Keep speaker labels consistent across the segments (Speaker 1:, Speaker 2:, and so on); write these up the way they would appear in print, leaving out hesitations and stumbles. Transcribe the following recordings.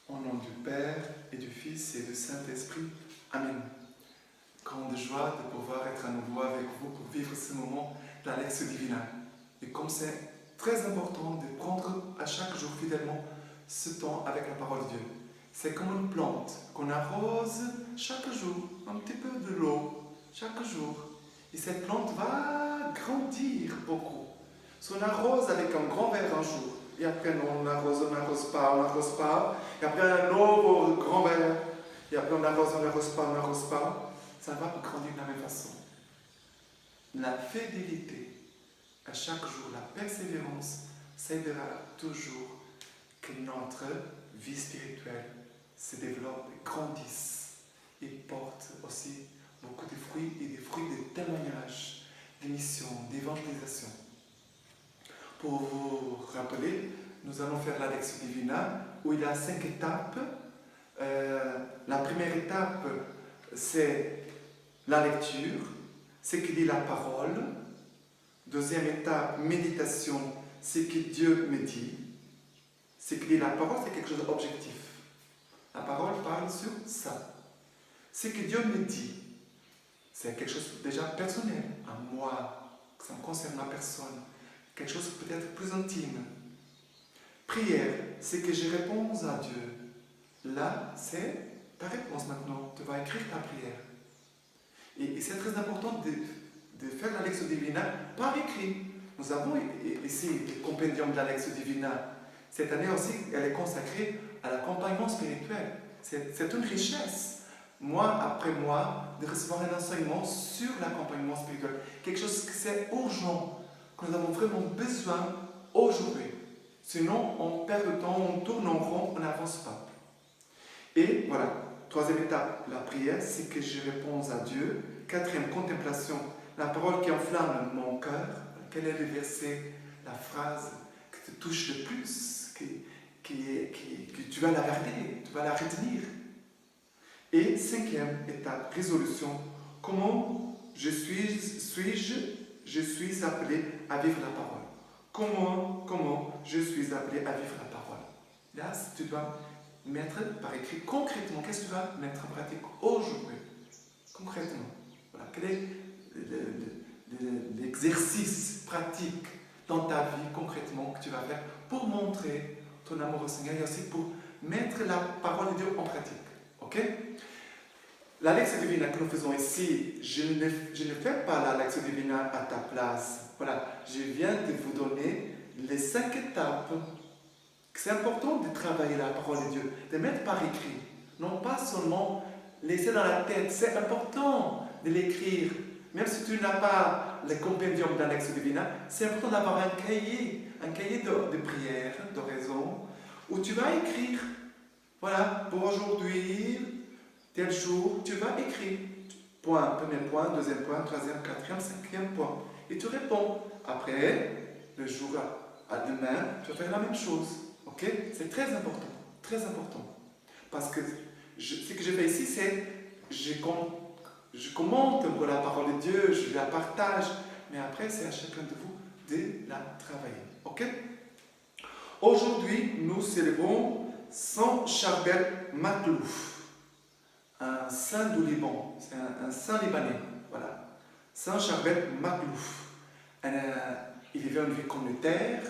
Speaker 1: Au nom du Père et du Fils et du Saint-Esprit. Amen. Grande joie de pouvoir être à nouveau avec vous pour vivre ce moment de la Lectio Divina. Et comme c'est très important de prendre à chaque jour fidèlement ce temps avec la parole de Dieu. C'est comme une plante qu'on arrose chaque jour, un petit peu de l'eau, chaque jour. Et cette plante va grandir beaucoup. Si on arrose avec un grand verre un jour, et après on n'arrose pas, et après un autre grand verre, et après on n'arrose pas, ça va grandir de la même façon. La fidélité à chaque jour, la persévérance, s'aidera toujours que notre vie spirituelle se développe, grandisse et porte aussi beaucoup de fruits et des fruits de témoignage, de mission, d'évangélisation. Pour vous rappeler, nous allons faire la Lectio Divina où il y a 5 étapes. La première étape, c'est la lecture, ce que dit la parole. Deuxième étape, méditation, ce que Dieu me dit. Ce que dit la parole, c'est quelque chose d'objectif. La parole parle sur ça. Ce que Dieu me dit, c'est quelque chose déjà personnel, à moi, que ça me concerne ma personne. Quelque chose peut-être plus intime. Prière, c'est que je réponds à Dieu. Là, c'est ta réponse maintenant. Tu vas écrire ta prière. Et c'est très important de faire la Lectio Divina par écrit. Nous avons ici le compendium de la Lectio Divina. Cette année aussi, elle est consacrée à l'accompagnement spirituel. C'est une richesse, mois après mois, de recevoir un enseignement sur l'accompagnement spirituel. Quelque chose que c'est urgent, que nous avons vraiment besoin aujourd'hui. Sinon, on perd le temps, on tourne en rond, on n'avance pas. Et voilà, troisième étape, la prière, c'est que je réponds à Dieu. Quatrième, contemplation, la parole qui enflamme mon cœur. Quel est le verset, la phrase qui te touche le plus, que tu vas la garder, tu vas la retenir. Et cinquième étape, résolution, comment je suis appelé à vivre la parole. Comment je suis appelé à vivre la parole. Là, tu dois mettre par écrit concrètement, qu'est-ce que tu vas mettre en pratique aujourd'hui. Concrètement. Voilà. Quel est l'exercice pratique dans ta vie concrètement que tu vas faire pour montrer ton amour au Seigneur et aussi pour mettre la parole de Dieu en pratique. Ok? La Lectio Divina que nous faisons ici, je ne fais pas la Lectio Divina à ta place. Voilà, je viens de vous donner les 5 étapes. C'est important de travailler la parole de Dieu, de mettre par écrit. Non pas seulement laisser dans la tête, c'est important de l'écrire. Même si tu n'as pas le compendium de la Lectio Divina, c'est important d'avoir un cahier de prière, d'oraison, où tu vas écrire. Voilà, pour aujourd'hui, tel jour, tu vas écrire. Point, premier point, deuxième point, troisième, quatrième, cinquième point. Et tu réponds. Après, le jour à demain, tu vas faire la même chose. Ok? C'est très important. Très important. Parce que ce que je fais ici, c'est je commente pour la parole de Dieu, je la partage. Mais après, c'est à chacun de vous de la travailler. Ok? Aujourd'hui, nous célébrons Saint Charbel Maklouf, un saint du Liban, c'est un saint libanais, voilà. Saint Charbel Maklouf. Il vivait une vie communautaire,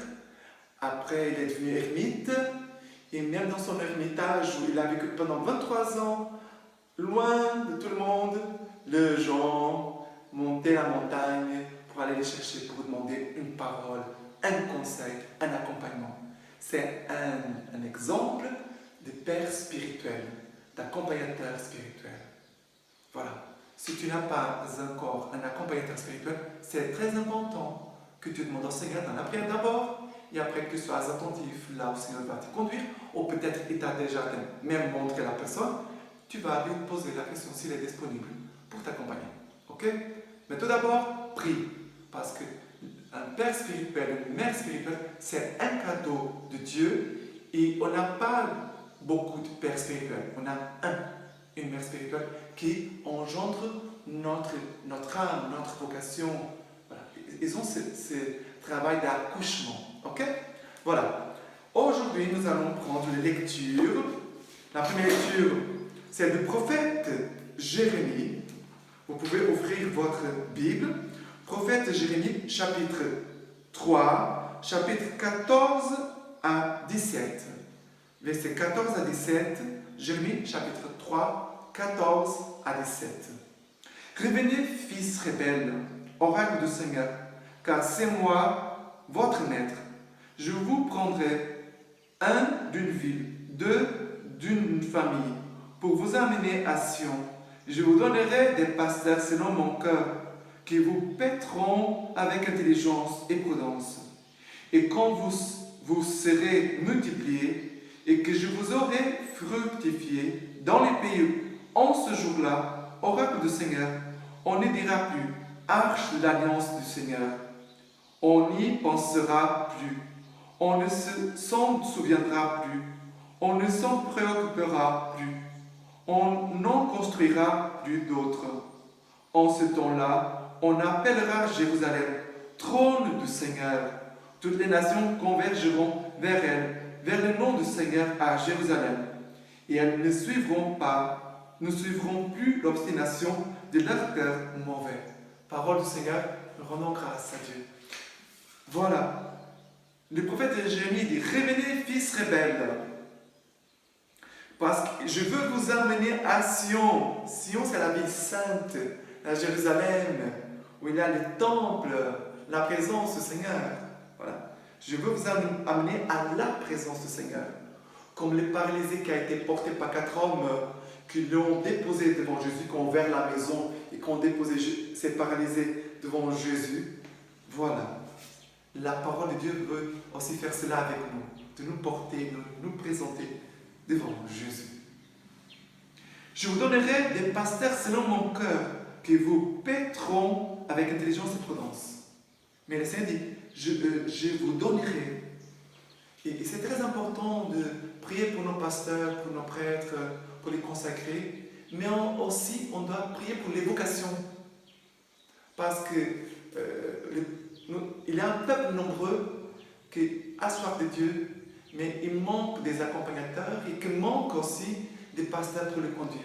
Speaker 1: après il est devenu ermite, et même dans son ermitage où il a vécu pendant 23 ans, loin de tout le monde, les gens montaient la montagne pour aller les chercher, pour demander une parole, un conseil, un accompagnement. C'est un exemple de père spirituel, d'accompagnateur spirituel. Voilà. Si tu n'as pas encore un accompagnateur spirituel, c'est très important que tu demandes au Seigneur dans la prière d'abord, et après que tu sois attentif là où le Seigneur va te conduire, ou peut-être il t'a déjà même montré la personne, tu vas lui poser la question s'il est disponible pour t'accompagner. Ok? Mais tout d'abord, prie, parce que un père spirituel, une mère spirituelle, c'est un cadeau de Dieu et on n'a pas beaucoup de pères spirituels. On a une mère spirituelle qui engendre notre âme, notre vocation. Voilà. Ils ont ce travail d'accouchement. Ok? Voilà. Aujourd'hui, nous allons prendre les lectures La première lecture, c'est du prophète Jérémie. Vous pouvez ouvrir votre Bible. Prophète Jérémie, chapitre 3, chapitre 14 à 17. Versets 14 à 17, Jérémie, chapitre 3, 14 à 17. Revenez, fils rebelles, oracle du Seigneur, car c'est moi, votre maître. Je vous prendrai un d'une ville, deux d'une famille, pour vous amener à Sion. Je vous donnerai des pasteurs selon mon cœur, qui vous paîtront avec intelligence et prudence. Et quand vous serez multipliés, et que je vous aurai fructifié dans les pays, en ce jour-là, oracle du Seigneur, on ne dira plus arche de l'alliance du Seigneur. On n'y pensera plus. On ne s'en souviendra plus. On ne s'en préoccupera plus. On n'en construira plus d'autres. En ce temps-là, on appellera Jérusalem trône du Seigneur. Toutes les nations convergeront vers elle, vers le nom du Seigneur à Jérusalem. Et elles ne suivront plus l'obstination de leur cœur mauvais. Parole du Seigneur, nous rendons grâce à Dieu. Voilà. Le prophète Jérémie dit, revenez, fils rebelles, parce que je veux vous amener à Sion. Sion, c'est la ville sainte, à Jérusalem, où il y a le temple, la présence du Seigneur. Voilà. Je veux vous amener à la présence du Seigneur. Comme le paralysé qui a été porté par 4 hommes qui l'ont déposé devant Jésus, qui ont ouvert la maison et qui ont déposé ces paralysés devant Jésus. Voilà. La parole de Dieu veut aussi faire cela avec nous, de nous porter, de nous présenter devant Jésus. Je vous donnerai des pasteurs selon mon cœur, qui vous paîtront avec intelligence et prudence. Mais le Seigneur dit, je vous donnerai. Et c'est très important de prier pour nos pasteurs, pour nos prêtres, pour les consacrer, mais aussi on doit prier pour les vocations. Parce que il y a un peuple nombreux qui a soif de Dieu, mais il manque des accompagnateurs et qui manque aussi des pasteurs pour le conduire.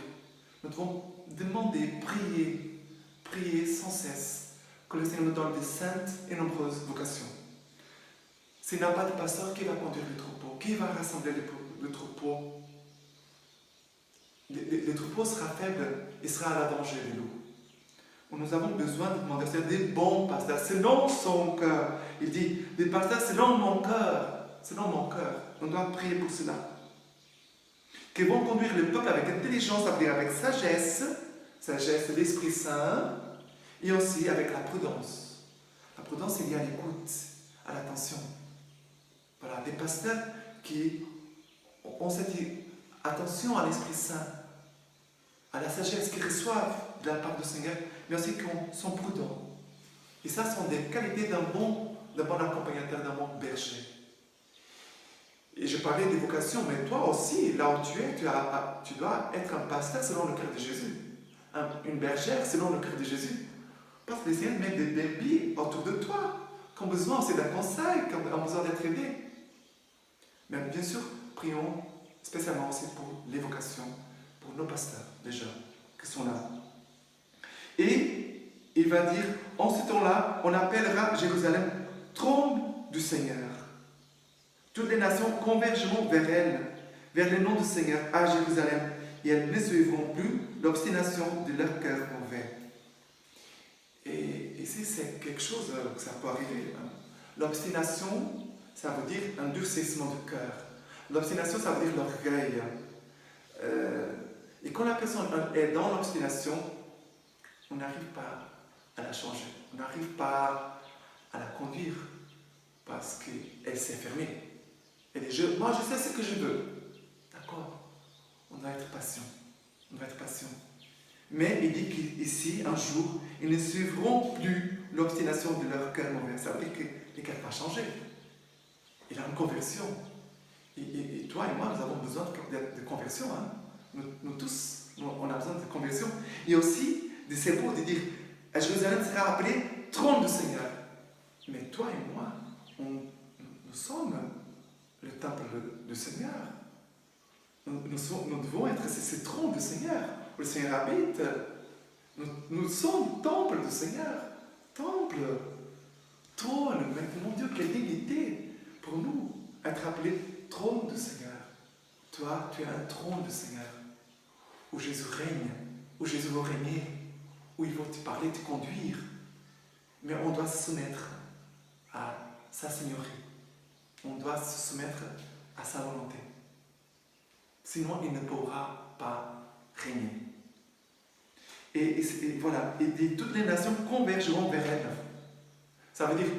Speaker 1: Nous devons demander, prier sans cesse, que le Seigneur nous donne des saintes et nombreuses vocations. S'il n'y a pas de pasteur, qui va conduire le troupeau? Qui va rassembler le troupeau? Le troupeau sera faible et sera à la danger des loups. Nous avons besoin de demander des bons pasteurs, selon son cœur. Il dit, des pasteurs selon mon cœur. Selon mon cœur. On doit prier pour cela. Qui vont conduire le peuple avec intelligence, avec sagesse de l'Esprit Saint, et aussi avec la prudence. La prudence, il y a l'écoute, à l'attention. Voilà, des pasteurs qui ont cette attention à l'Esprit Saint, à la sagesse qu'ils reçoivent de la part du Seigneur, mais aussi qui sont prudents. Et ça sont des qualités d'un bon accompagnateur, d'un bon berger. Et je parlais des vocations, mais toi aussi, là où tu es, tu dois être un pasteur selon le cœur de Jésus. Une bergère selon le cœur de Jésus. Parce que le Seigneur met des brebis autour de toi, qui ont besoin aussi d'un conseil, qui ont besoin d'être aidés. Mais bien sûr, prions spécialement aussi pour les vocations, pour nos pasteurs, déjà, qui sont là. Et il va dire, en ce temps-là, on appellera Jérusalem trône du Seigneur. Toutes les nations convergeront vers elle, vers le nom du Seigneur à Jérusalem, et elles ne suivront plus l'obstination de leur cœur mauvais. Et ici, c'est quelque chose que ça peut arriver. L'obstination, ça veut dire un durcissement du cœur. L'obstination, ça veut dire l'orgueil. Et quand la personne est dans l'obstination, on n'arrive pas à la changer. On n'arrive pas à la conduire parce qu'elle s'est fermée. Elle dit, moi je sais ce que je veux. D'accord? On doit être patient. On doit être patient. Mais il dit qu'ici, un jour, ils ne suivront plus l'obstination de leur cœur mauvais. Ça veut dire que le cœur va changer. Il a une conversion. Et toi et moi, nous avons besoin de conversion. Hein? Nous tous, on a besoin de conversion. Et aussi, de ces mots de dire, Jérusalem sera appelée trône du Seigneur. Mais toi et moi, nous sommes le temple du Seigneur. nous devons être ce trône du Seigneur, où le Seigneur habite. Nous sommes temple du Seigneur. Temple, trône, mon Dieu, quelle dignité pour nous, être appelés trône du Seigneur. Toi, tu es un trône du Seigneur, où Jésus règne, où Jésus va régner, où il va te parler, te conduire. Mais on doit se soumettre à sa seigneurie. On doit se soumettre à sa volonté. Sinon, il ne pourra pas régner. Et voilà, et toutes les nations convergeront vers elle. Ça veut dire,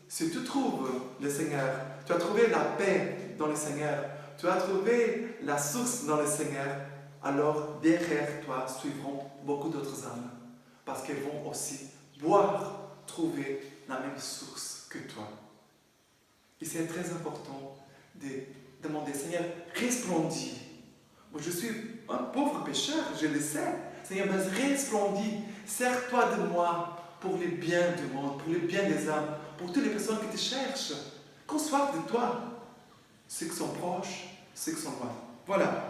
Speaker 1: si tu trouves le Seigneur, tu as trouvé la paix dans le Seigneur, tu as trouvé la source dans le Seigneur, alors derrière toi suivront beaucoup d'autres âmes, parce qu'elles vont aussi trouver la même source que toi. Et c'est très important de demander, Seigneur, resplendis. Moi, je suis un pauvre pécheur, je le sais. Seigneur, mais resplendis, sers-toi de moi pour le bien du monde, pour le bien des âmes, pour toutes les personnes qui te cherchent. Qu'on soit de toi, ceux qui sont proches, ceux qui sont loin. Voilà.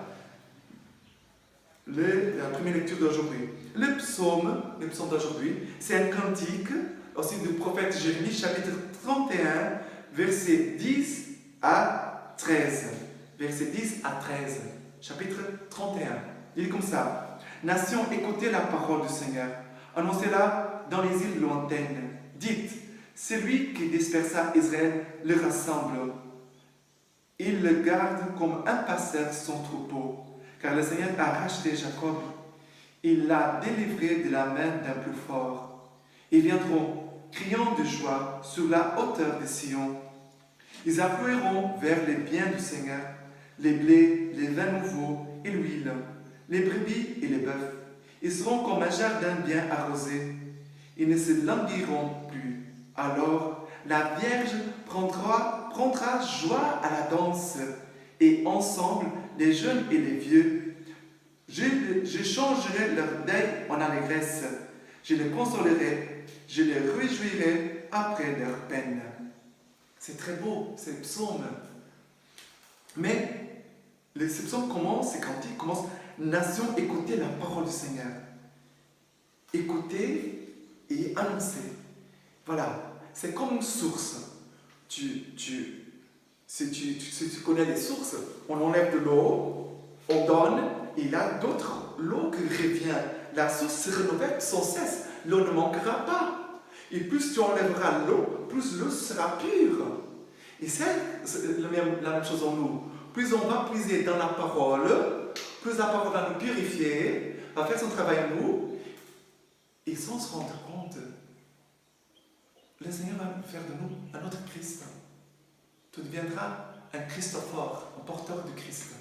Speaker 1: La première lecture d'aujourd'hui. Le psaume d'aujourd'hui, c'est un cantique aussi du prophète Jérémie, chapitre 31, versets 10 à 13. Versets 10 à 13. Chapitre 31. Il est comme ça. Nations, écoutez la parole du Seigneur. Annoncez-la dans les îles lointaines. Dites, celui qui dispersa Israël le rassemble. Il le garde comme un pasteur son troupeau. Car le Seigneur a racheté Jacob. Il l'a délivré de la main d'un plus fort. Ils viendront, criant de joie, sur la hauteur de Sion. Ils afflueront vers les biens du Seigneur, les blés, les vins nouveaux et l'huile, les brebis et les bœufs. Ils seront comme un jardin bien arrosé. Ils ne se languiront plus. Alors, la Vierge prendra joie à la danse, et ensemble, les jeunes et les vieux. Je changerai leur deuil en allégresse. Je les consolerai, je les réjouirai après leur peine. C'est très beau, c'est le psaume. Mais ce psaume commence, ces cantiques commencent, nation, écoutez la parole du Seigneur. Écoutez et annoncez. Voilà, c'est comme une source. Si tu connais les sources, on enlève de l'eau, on donne, et là, d'autres, l'eau qui revient. La source se renouvelle sans cesse. L'eau ne manquera pas. Et plus tu enlèveras l'eau, plus l'eau sera pure. Et c'est la même chose en nous. Plus on va puiser dans la parole, plus la parole va nous purifier, va faire son travail en nous, et sans se rendre compte, le Seigneur va faire de nous un autre Christ. Tu deviendras un Christophore, un porteur du Christ.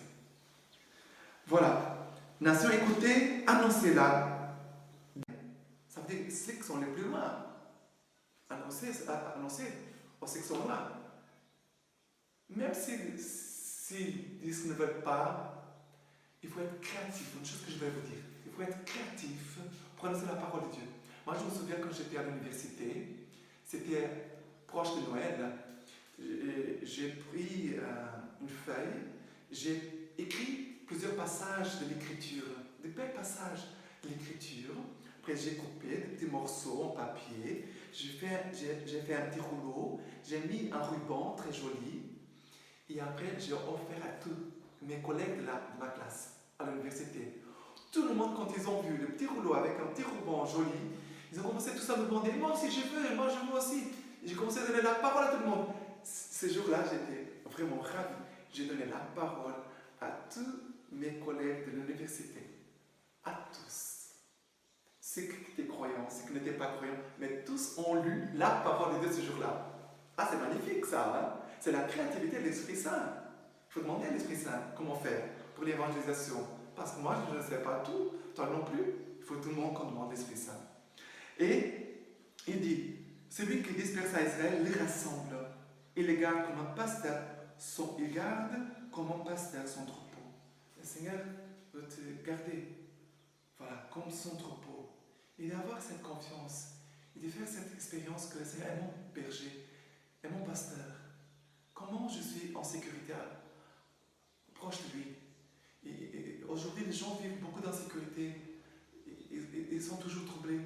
Speaker 1: Voilà. Nation, écoutez, annoncez-la. Ça veut dire ceux qui sont les plus loin. Annoncez aux ceux qui sont loin. Même s'ils disent qu'ils ne veulent pas, il faut être créatif. Une chose que je vais vous dire. Il faut être créatif pour annoncer la parole de Dieu. Moi, je me souviens quand j'étais à l'université, c'était proche de Noël. J'ai pris une feuille, j'ai écrit plusieurs passages de l'Écriture, des belles passages de l'Écriture. Après, j'ai coupé des petits morceaux en papier, j'ai fait un petit rouleau, j'ai mis un ruban très joli, et après, j'ai offert à tous mes collègues de ma classe, à l'université. Tout le monde, quand ils ont vu le petit rouleau avec un petit ruban joli, ils ont commencé tous à me demander, moi aussi je veux, moi je veux aussi. Et j'ai commencé à donner la parole à tout le monde. Ce jour-là, j'étais vraiment ravi. J'ai donné la parole à tous mes collègues de l'université. À tous. Ceux qui étaient croyants, ceux qui n'étaient pas croyants, mais tous ont lu la parole de Dieu ce jour-là. Ah, c'est magnifique ça, hein? C'est la créativité de l'Esprit Saint. Il faut demander à l'Esprit Saint comment faire pour l'évangélisation. Parce que moi, je ne sais pas tout, toi non plus. Il faut tout le monde qu'on demande l'Esprit Saint. Et il dit, celui qui dispersa Israël les rassemble. Il les garde comme un pasteur son troupeau. Le Seigneur veut te garder, voilà, comme son troupeau. Et d'avoir cette confiance, et de faire cette expérience que le Seigneur est mon berger, est mon pasteur. Comment je suis en sécurité proche de lui. aujourd'hui, les gens vivent beaucoup d'insécurité. Ils sont toujours troublés.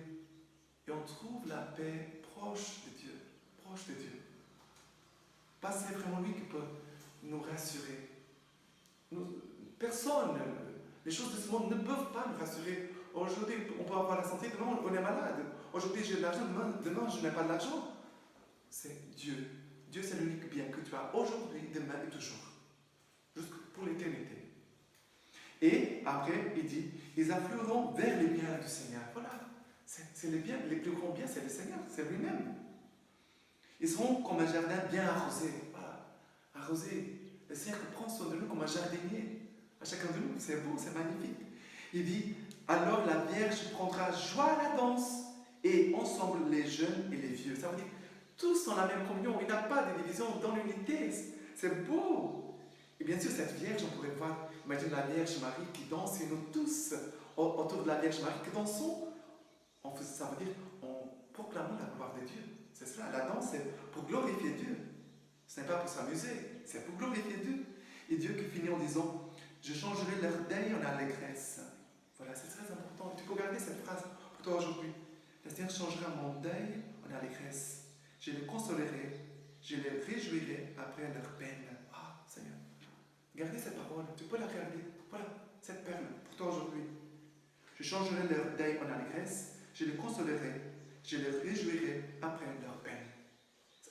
Speaker 1: Et on trouve la paix proche de Dieu. Proche de Dieu. Parce que c'est vraiment lui qui peut nous rassurer. Personne, les choses de ce monde ne peuvent pas nous rassurer. Aujourd'hui, on peut avoir la santé, demain on est malade. Aujourd'hui, j'ai de l'argent, demain je n'ai pas de l'argent. C'est Dieu. Dieu, c'est l'unique bien que tu as aujourd'hui, demain et toujours. Jusque pour l'éternité. Et après, il dit, ils afflueront vers les biens du Seigneur. Voilà. C'est les biens, les plus grands biens, c'est le Seigneur, c'est lui-même. Ils seront comme un jardin bien arrosé. Voilà. Arrosé. Le Seigneur prend soin de nous comme un jardinier. À chacun de nous, c'est beau, c'est magnifique. Il dit, alors la Vierge prendra joie à la danse, et ensemble les jeunes et les vieux. Ça veut dire, tous ont la même communion. Il n'y a pas de division dans l'unité. C'est beau. Et bien sûr, cette Vierge, on pourrait voir, imagine la Vierge Marie qui danse, et nous tous, autour de la Vierge Marie, qui dansons. Ça veut dire, on proclame la gloire de Dieu. C'est cela. La danse, c'est pour glorifier Dieu. Ce n'est pas pour s'amuser, c'est pour glorifier Dieu. Et Dieu qui finit en disant, je changerai leur deuil en allégresse. Voilà, c'est très important. Tu peux garder cette phrase pour toi aujourd'hui. Le Seigneur changera mon deuil en allégresse. Je les consolerai, je les réjouirai après leur peine. Ah, Seigneur, gardez cette parole, tu peux la garder. Voilà, cette perle pour toi aujourd'hui. Je changerai leur deuil en allégresse, je les consolerai, je les réjouirai après leur peine.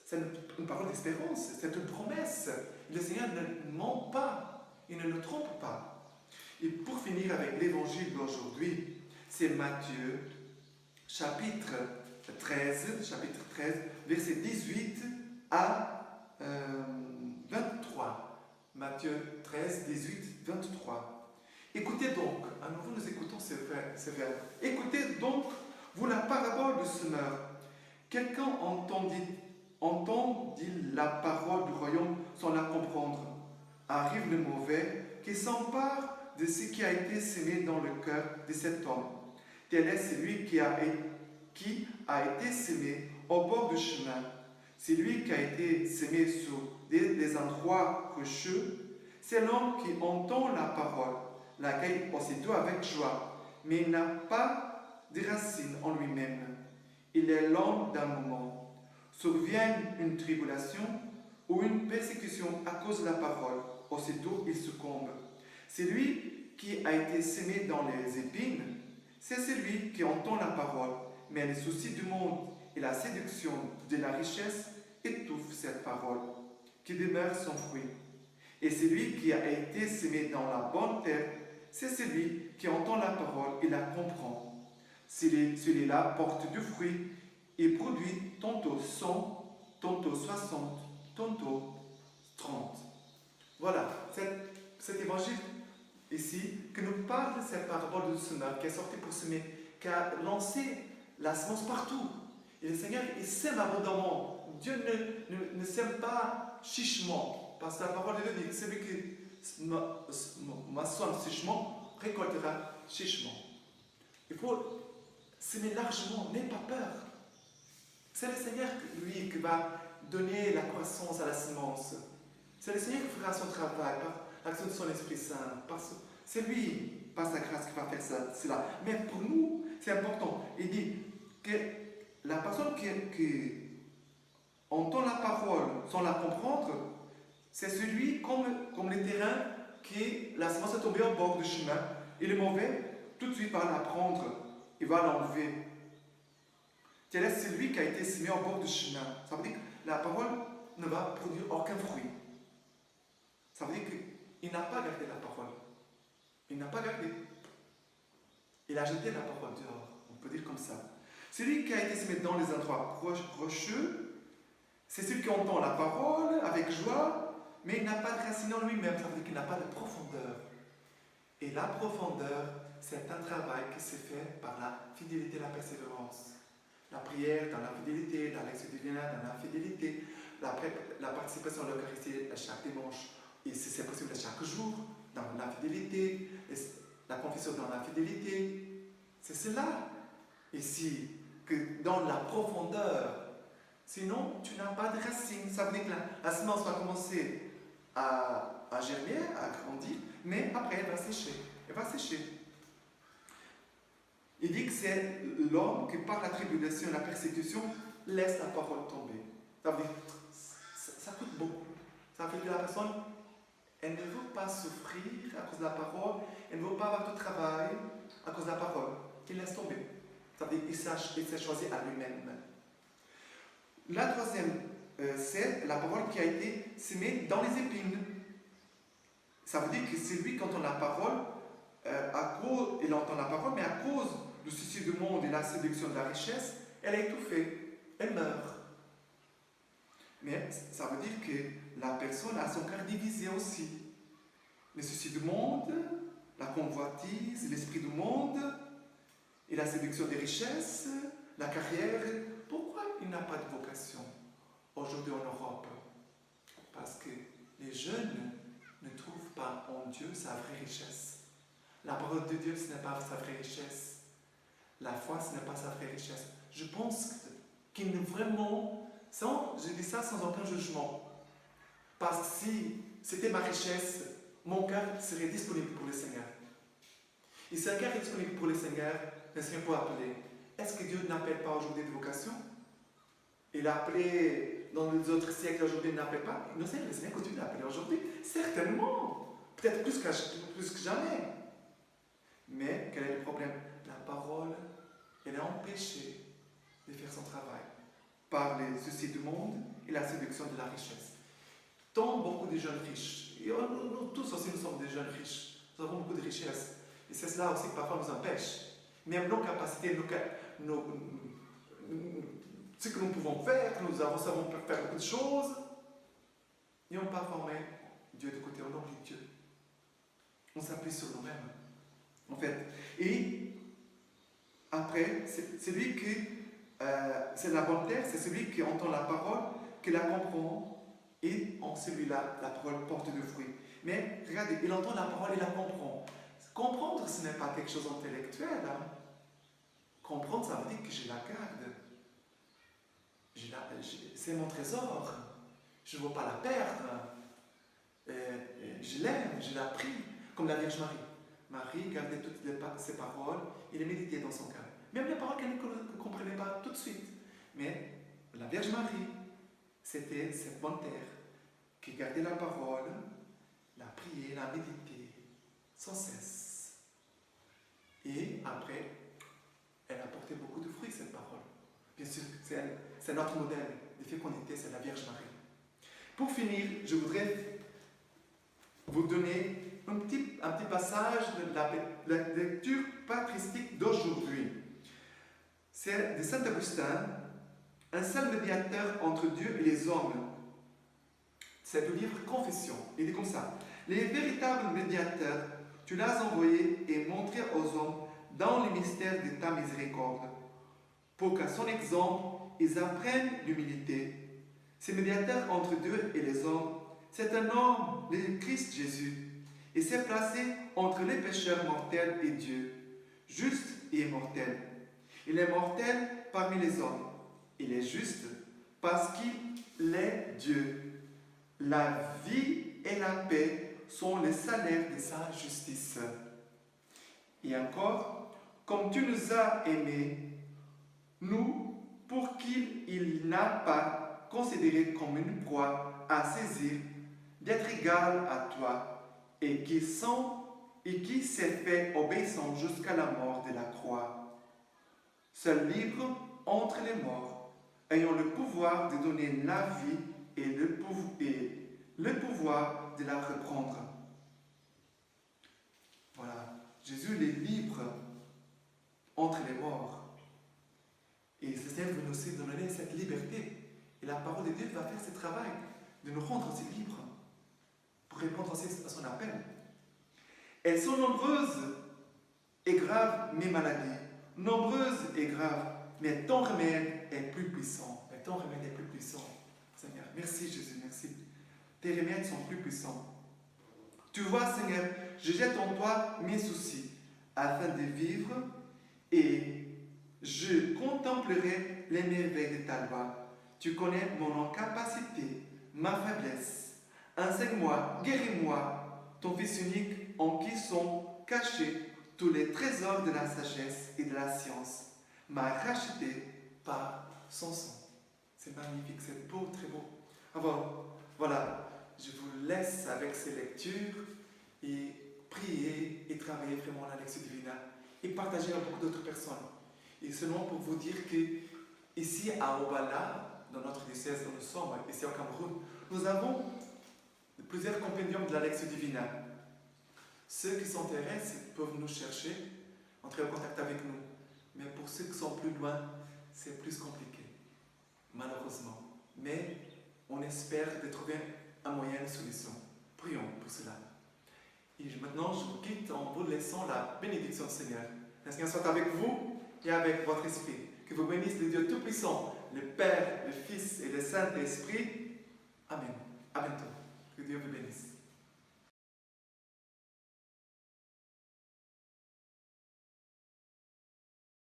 Speaker 1: C'est une parole d'espérance, c'est une promesse. Le Seigneur ne ment pas, il ne le trompe pas. Et pour finir avec l'évangile d'aujourd'hui, c'est Matthieu, chapitre 13, versets 18 à 23. Matthieu 13, 18, 23. Écoutez donc, à nouveau nous écoutons ces verbes. Écoutez donc, vous la parabole du semeur. Quelqu'un entendit la parole du royaume sans la comprendre. Arrive le mauvais qui s'empare de ce qui a été semé dans le cœur de cet homme. Tel est celui qui a été semé au bord du chemin. Celui qui a été semé sur des endroits rocheux, c'est l'homme qui entend la parole, l'accueille aussitôt avec joie, mais il n'a pas de racine en lui-même. Il est l'homme d'un moment. Survient une tribulation ou une persécution à cause de la parole, aussitôt il succombe. Celui qui a été semé dans les épines, c'est celui qui entend la parole, mais les soucis du monde et la séduction de la richesse étouffent cette parole, qui demeure sans fruit. Et celui qui a été semé dans la bonne terre, c'est celui qui entend la parole et la comprend. Celui-là porte du fruit et produit tantôt 100, tantôt 60, tantôt 30. Voilà, cet évangile ici, que nous parle de cette parabole de semeur qui est sorti pour semer, qui a lancé la semence partout. Et le Seigneur, il sème abondamment. Dieu ne sème pas chichement. Parce que la parole de Dieu dit, celui qui moissonne chichement, récoltera chichement. Il faut semer largement, n'aie pas peur. C'est le Seigneur, lui, qui va donner la croissance à la semence. C'est le Seigneur qui fera son travail par l'action de son Esprit Saint. C'est lui, par sa grâce, qui va faire cela. Mais pour nous, c'est important. Il dit que la personne qui entend la parole sans la comprendre, c'est celui comme le terrain qui, la semence est tombée au bord du chemin. Et le mauvais, tout de suite, va la prendre et va l'enlever. Tel est celui qui a été semé au bord du chemin. Ça veut dire que la parole ne va produire aucun fruit. Ça veut dire qu'il n'a pas gardé la parole. Il n'a pas gardé. Il a jeté la parole dehors. On peut dire comme ça. Celui qui a été semé dans les endroits rocheux, c'est celui qui entend la parole avec joie, mais il n'a pas de racine en lui-même. Ça veut dire qu'il n'a pas de profondeur. Et la profondeur, c'est un travail qui se fait par la fidélité et la persévérance. La prière dans la fidélité, la lecture divine dans la fidélité, la participation à l'Eucharistie chaque dimanche, et si c'est possible chaque jour, dans la fidélité, la confession dans la fidélité. C'est cela, ici, que dans la profondeur. Sinon, tu n'as pas de racines. Ça veut dire que la semence va commencer à germer, à grandir, mais après elle va sécher. elle va sécher. Il dit que c'est l'homme qui, par la tribulation et la persécution, laisse la parole tomber. Ça veut dire, ça coûte beaucoup. Ça veut dire que la personne, elle ne veut pas souffrir à cause de la parole, elle ne veut pas avoir de travail à cause de la parole. Il laisse tomber. Ça veut dire qu'il s'est choisi à lui-même. La troisième, c'est la parole qui a été semée dans les épines. Ça veut dire que c'est lui qui entend la parole, il entend la parole, mais à cause du souci du monde et la séduction de la richesse, elle est étouffée, elle meurt. Mais ça veut dire que la personne a son cœur divisé aussi. Le souci du monde, la convoitise, l'esprit du monde et la séduction des richesses, la carrière. Pourquoi il n'a pas de vocation aujourd'hui en Europe? Parce que les jeunes ne trouvent pas en Dieu sa vraie richesse. La parole de Dieu, ce n'est pas sa vraie richesse. La foi, ce n'est pas sa vraie richesse. Je pense qu'il ne vraiment, je dis ça sans aucun jugement. Parce que si c'était ma richesse, mon cœur serait disponible pour le Seigneur. Et si un cœur est disponible pour le Seigneur, le Seigneur peut appeler. Est-ce que Dieu n'appelle pas aujourd'hui de vocation? Il a appelé dans les autres siècles, aujourd'hui il n'appelle pas. Le Seigneur continue d'appeler aujourd'hui. Certainement. Peut-être plus que jamais. Mais quel est le problème? La parole, elle est empêchée de faire son travail par les soucis du monde et la séduction de la richesse. Tant beaucoup de jeunes riches, et nous tous aussi nous sommes des jeunes riches, nous avons beaucoup de richesses. Et c'est cela aussi qui parfois nous empêche. Même nos capacités, ce que nous pouvons faire, nous savons faire beaucoup de choses, et on ne pas former Dieu de côté, on oublie Dieu. On s'appuie sur nous-mêmes. En fait. Et après, c'est lui qui, c'est la bonne terre, c'est celui qui entend la parole, qui la comprend, et en celui-là, la parole porte du fruit. Mais regardez, il entend la parole et la comprend. Comprendre, ce n'est pas quelque chose d'intellectuel. Hein. Comprendre, ça veut dire que je la garde. C'est mon trésor. Je ne veux pas la perdre. Je l'aime, je l'ai pris, comme la Vierge Marie. Marie gardait toutes ses paroles et les méditait dans son cœur. Même les paroles qu'elle ne comprenait pas tout de suite. Mais la Vierge Marie, c'était cette bonne terre qui gardait la parole, la priait, la méditait sans cesse. Et après, elle a porté beaucoup de fruits, cette parole. Bien sûr, c'est notre modèle de fécondité, c'est la Vierge Marie. Pour finir, je voudrais vous donner un petit passage de la lecture patristique d'aujourd'hui. C'est de Saint Augustin, un seul médiateur entre Dieu et les hommes. C'est le livre Confession. Il dit comme ça: les véritables médiateurs, tu l'as envoyé et montré aux hommes dans les mystères de ta miséricorde, pour qu'à son exemple, ils apprennent l'humilité. Ce médiateur entre Dieu et les hommes, c'est un homme, le Christ Jésus. Il s'est placé entre les pécheurs mortels et Dieu, juste et immortel. Il est mortel parmi les hommes. Il est juste parce qu'il est Dieu. La vie et la paix sont les salaires de sa justice. Et encore, comme tu nous as aimés, nous, pour qu'il n'a pas considéré comme une proie à saisir, d'être égal à toi, et qui s'est fait obéissant jusqu'à la mort de la croix. Seul libre entre les morts, ayant le pouvoir de donner la vie et le pouvoir de la reprendre. Voilà, Jésus est libre entre les morts. Et le Seigneur veut aussi nous donner cette liberté. Et la parole de Dieu va faire ce travail de nous rendre aussi libres pour répondre aussi à son appel. Elles sont nombreuses et graves, mes maladies. Nombreuses et graves, mais ton remède est plus puissant. Mais ton remède est plus puissant, Seigneur. Merci Jésus, merci. Tes remèdes sont plus puissants. Tu vois, Seigneur, je jette en toi mes soucis afin de vivre et je contemplerai les merveilles de ta loi. Tu connais mon incapacité, ma faiblesse. Enseigne-moi, guéris-moi, ton Fils unique en qui sont caché tous les trésors de la sagesse et de la science, m'a racheté par son sang. C'est magnifique, c'est beau, très beau. Alors, voilà, je vous laisse avec ces lectures et prier et travailler vraiment la Lectio Divina et partager avec beaucoup d'autres personnes. Et seulement pour vous dire que ici à Obala, dans notre diocèse où nous sommes, ici au Cameroun, nous avons plusieurs compendiums de la Lectio Divina. Ceux qui s'intéressent peuvent nous chercher, entrer en contact avec nous. Mais pour ceux qui sont plus loin, c'est plus compliqué, malheureusement. Mais on espère de trouver un moyen de solution. Prions pour cela. Et maintenant, je vous quitte en vous laissant la bénédiction du Seigneur. Le Seigneur soit avec vous et avec votre esprit. Que vous bénisse le Dieu Tout-Puissant, le Père, le Fils et le Saint-Esprit. Amen. À bientôt.